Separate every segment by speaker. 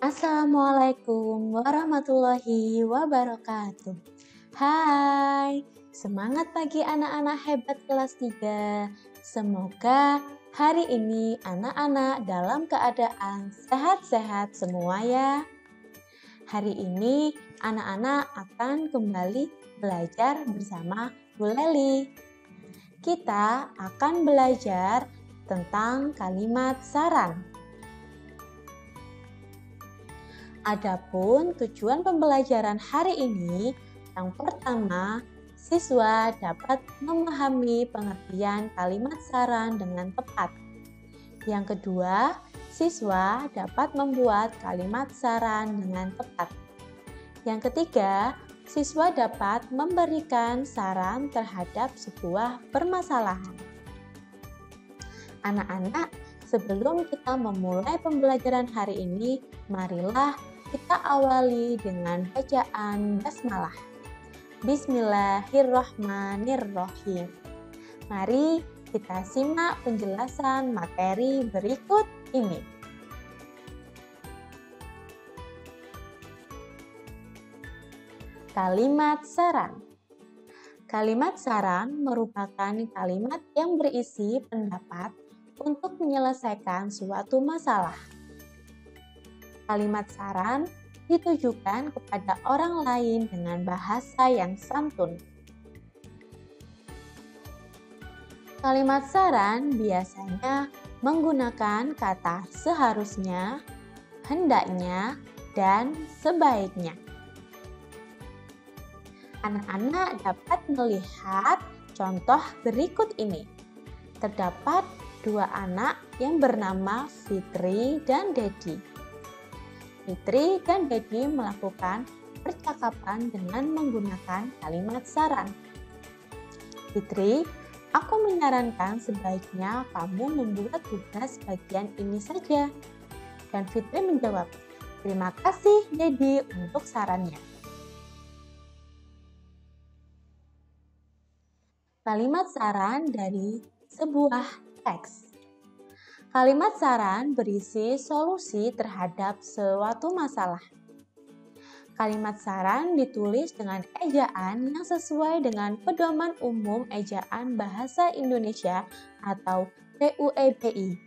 Speaker 1: Assalamualaikum warahmatullahi wabarakatuh. Hai, semangat pagi anak-anak hebat kelas 3. Semoga hari ini anak-anak dalam keadaan sehat-sehat semua ya. Hari ini anak-anak akan kembali belajar bersama Bu Leli. Kita akan belajar tentang kalimat saran. Adapun tujuan pembelajaran hari ini, yang pertama, siswa dapat memahami pengertian kalimat saran dengan tepat. Yang kedua, siswa dapat membuat kalimat saran dengan tepat. Yang ketiga, siswa dapat memberikan saran terhadap sebuah permasalahan. Anak-anak, sebelum kita memulai pembelajaran hari ini, marilah kita awali dengan bacaan basmalah. Bismillahirrahmanirrahim. Mari kita simak penjelasan materi berikut ini. Kalimat saran. Kalimat saran merupakan kalimat yang berisi pendapat untuk menyelesaikan suatu masalah. Kalimat saran ditujukan kepada orang lain dengan bahasa yang santun. Kalimat saran biasanya menggunakan kata seharusnya, hendaknya, dan sebaiknya. Anak-anak dapat melihat contoh berikut ini. Terdapat dua anak yang bernama Fitri dan Dedi. Fitri dan Dedi melakukan percakapan dengan menggunakan kalimat saran. Fitri, aku menyarankan sebaiknya kamu membuat tugas bagian ini saja. Dan Fitri menjawab, terima kasih Dedi untuk sarannya. Kalimat saran dari sebuah teks. Kalimat saran berisi solusi terhadap suatu masalah. Kalimat saran ditulis dengan ejaan yang sesuai dengan Pedoman Umum Ejaan Bahasa Indonesia atau PUEBI.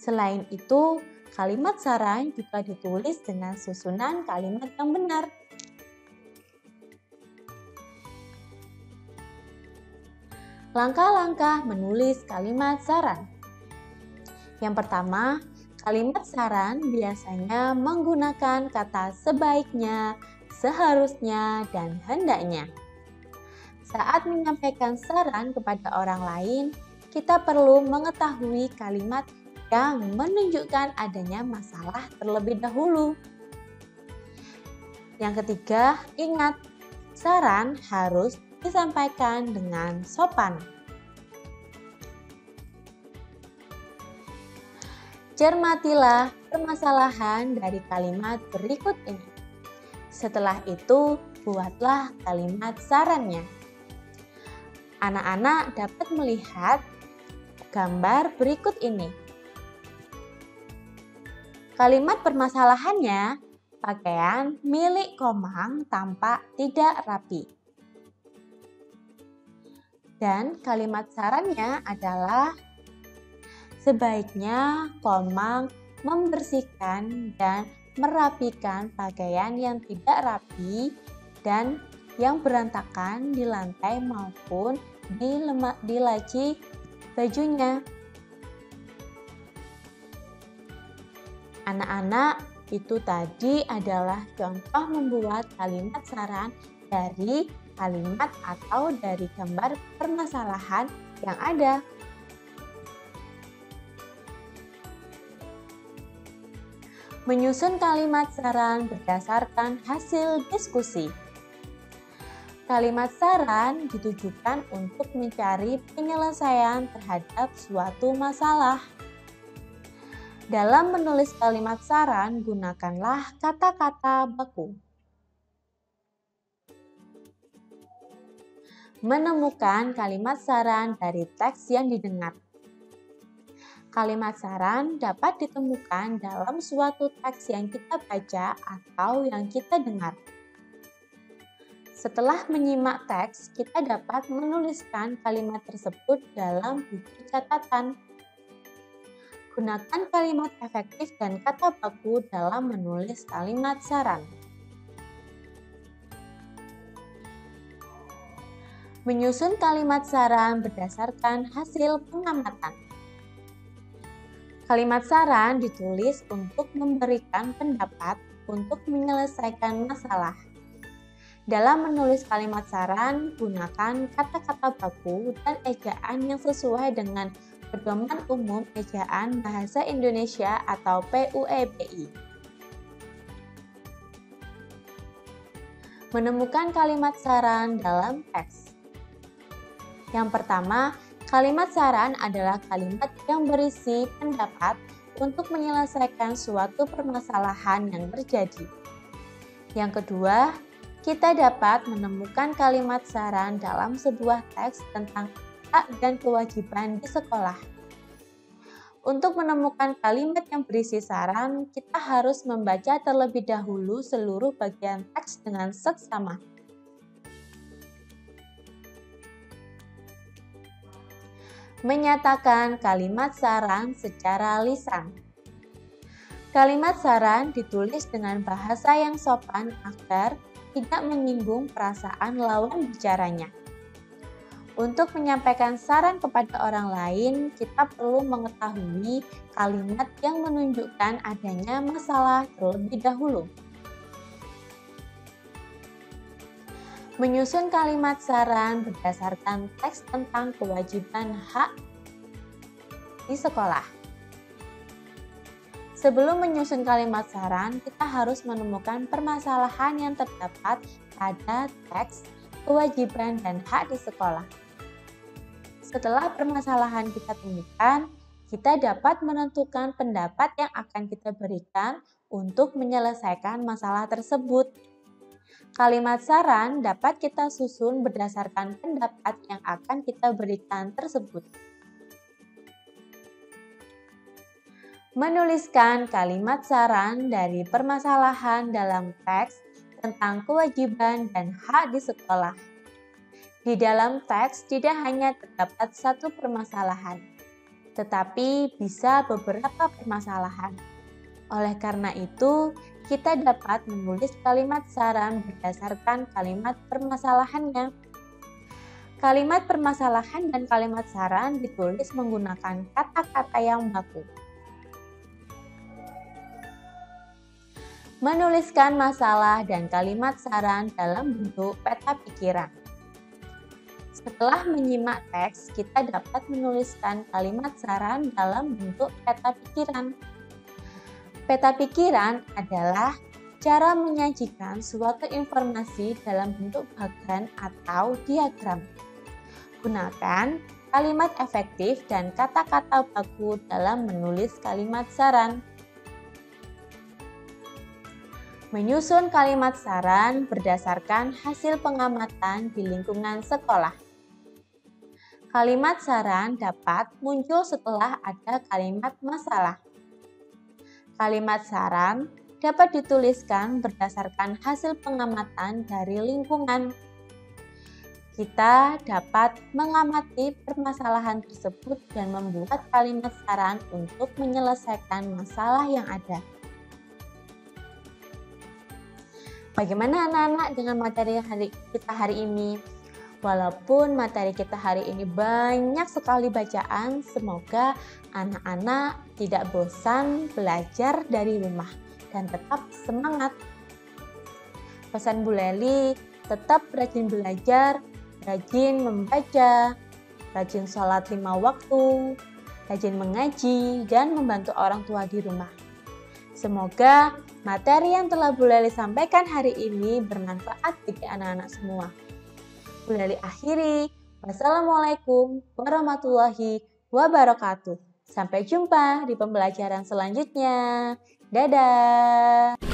Speaker 1: Selain itu, kalimat saran juga ditulis dengan susunan kalimat yang benar. Langkah-langkah menulis kalimat saran. Yang pertama, kalimat saran biasanya menggunakan kata sebaiknya, seharusnya, dan hendaknya. Saat menyampaikan saran kepada orang lain, kita perlu mengetahui kalimat yang menunjukkan adanya masalah terlebih dahulu. Yang ketiga, ingat, saran harus disampaikan dengan sopan. Cermatilah permasalahan dari kalimat berikut ini. Setelah itu, buatlah kalimat sarannya. Anak-anak dapat melihat gambar berikut ini. Kalimat permasalahannya, pakaian milik Komang tampak tidak rapi. Dan kalimat sarannya adalah sebaiknya Komang membersihkan dan merapikan pakaian yang tidak rapi dan yang berantakan di lantai maupun di laci bajunya. Anak-anak, itu tadi adalah contoh membuat kalimat saran dari kalimat atau dari gambar permasalahan yang ada. Menyusun kalimat saran berdasarkan hasil diskusi. Kalimat saran ditujukan untuk mencari penyelesaian terhadap suatu masalah. Dalam menulis kalimat saran, gunakanlah kata-kata baku. Menemukan kalimat saran dari teks yang didengar. Kalimat saran dapat ditemukan dalam suatu teks yang kita baca atau yang kita dengar. Setelah menyimak teks, kita dapat menuliskan kalimat tersebut dalam buku catatan. Gunakan kalimat efektif dan kata baku dalam menulis kalimat saran. Menyusun kalimat saran berdasarkan hasil pengamatan. Kalimat saran ditulis untuk memberikan pendapat untuk menyelesaikan masalah. Dalam menulis kalimat saran, gunakan kata-kata baku dan ejaan yang sesuai dengan Pedoman Umum Ejaan Bahasa Indonesia atau PUEBI. Menemukan kalimat saran dalam teks. Yang pertama, kalimat saran adalah kalimat yang berisi pendapat untuk menyelesaikan suatu permasalahan yang terjadi. Yang kedua, kita dapat menemukan kalimat saran dalam sebuah teks tentang hak dan kewajiban di sekolah. Untuk menemukan kalimat yang berisi saran, kita harus membaca terlebih dahulu seluruh bagian teks dengan seksama. Menyatakan kalimat saran secara lisan. Kalimat saran ditulis dengan bahasa yang sopan agar tidak menyinggung perasaan lawan bicaranya. Untuk menyampaikan saran kepada orang lain, kita perlu mengetahui kalimat yang menunjukkan adanya masalah terlebih dahulu. Menyusun kalimat saran berdasarkan teks tentang kewajiban hak di sekolah. Sebelum menyusun kalimat saran, kita harus menemukan permasalahan yang terdapat pada teks kewajiban dan hak di sekolah. Setelah permasalahan kita temukan, kita dapat menentukan pendapat yang akan kita berikan untuk menyelesaikan masalah tersebut. Kalimat saran dapat kita susun berdasarkan pendapat yang akan kita berikan tersebut. Menuliskan kalimat saran dari permasalahan dalam teks tentang kewajiban dan hak di sekolah. Di dalam teks tidak hanya terdapat satu permasalahan, tetapi bisa beberapa permasalahan. Oleh karena itu, kita dapat menulis kalimat saran berdasarkan kalimat permasalahannya. Kalimat permasalahan dan kalimat saran ditulis menggunakan kata-kata yang baku. Menuliskan masalah dan kalimat saran dalam bentuk peta pikiran. Setelah menyimak teks, kita dapat menuliskan kalimat saran dalam bentuk peta pikiran. Peta pikiran adalah cara menyajikan suatu informasi dalam bentuk bagan atau diagram. Gunakan kalimat efektif dan kata-kata baku dalam menulis kalimat saran. Menyusun kalimat saran berdasarkan hasil pengamatan di lingkungan sekolah. Kalimat saran dapat muncul setelah ada kalimat masalah. Kalimat saran dapat dituliskan berdasarkan hasil pengamatan dari lingkungan. Kita dapat mengamati permasalahan tersebut dan membuat kalimat saran untuk menyelesaikan masalah yang ada. Bagaimana anak-anak dengan materi kita hari ini? Walaupun materi kita hari ini banyak sekali bacaan, semoga anak-anak tidak bosan belajar dari rumah dan tetap semangat. Pesan Bu Leli, tetap rajin belajar, rajin membaca, rajin sholat 5 waktu, rajin mengaji, dan membantu orang tua di rumah. Semoga materi yang telah Bu Leli sampaikan hari ini bermanfaat bagi anak-anak semua. Bu Leli akhiri. Wassalamualaikum warahmatullahi wabarakatuh. Sampai jumpa di pembelajaran selanjutnya. Dadah!